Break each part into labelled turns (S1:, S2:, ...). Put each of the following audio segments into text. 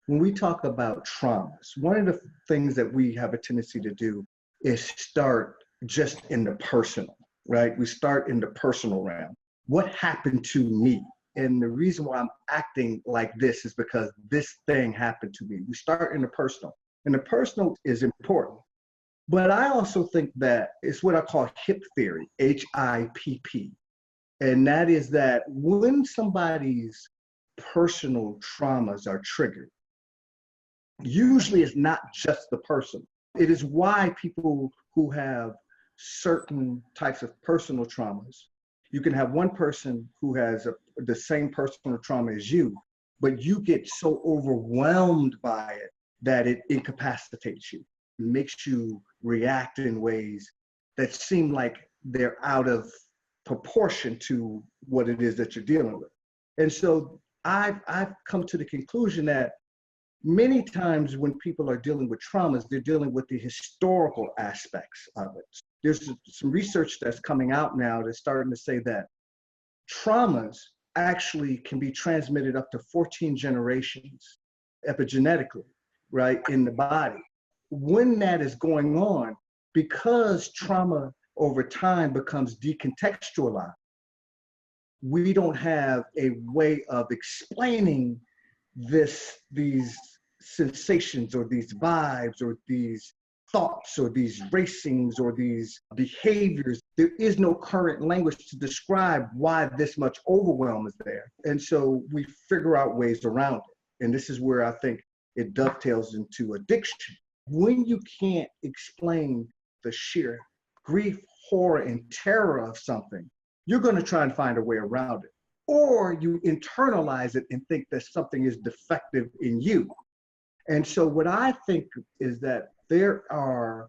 S1: when we talk about traumas, one of the things that we have a tendency to do is start just in the personal, right? We start in the personal realm. What happened to me? And the reason why I'm acting like this is because this thing happened to me. We start in the personal, and the personal is important. But I also think that it's what I call HIP theory, HIPP. And that is that when somebody's personal traumas are triggered, usually it's not just the person. It is why people who have certain types of personal traumas, you can have one person who has the same personal trauma as you, but you get so overwhelmed by it that it incapacitates you. It makes you react in ways that seem like they're out of proportion to what it is that you're dealing with. And so I've come to the conclusion that many times when people are dealing with traumas, they're dealing with the historical aspects of it. There's some research that's coming out now that's starting to say that traumas actually can be transmitted up to 14 generations epigenetically, right, in the body. When that is going on, because trauma over time becomes decontextualized, we don't have a way of explaining these sensations or these vibes or these thoughts or these racings or these behaviors. There is no current language to describe why this much overwhelm is there. And so we figure out ways around it. And this is where I think it dovetails into addiction. When you can't explain the sheer grief, horror, and terror of something, you're going to try and find a way around it. Or you internalize it and think that something is defective in you. And so what I think is that there are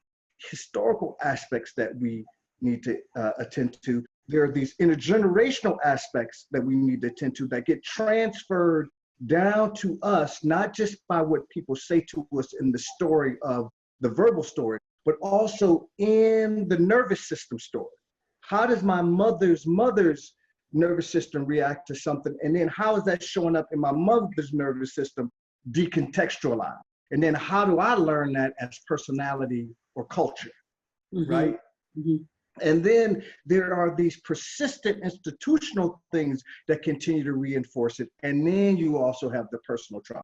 S1: historical aspects that we need to attend to. There are these intergenerational aspects that we need to attend to that get transferred down to us, not just by what people say to us in the story of the verbal story, but also in the nervous system story. How does my mother's nervous system react to something? And then how is that showing up in my mother's nervous system decontextualized? And then how do I learn that as personality or culture, right? And then there are these persistent institutional things that continue to reinforce it. And then you also have the personal trauma.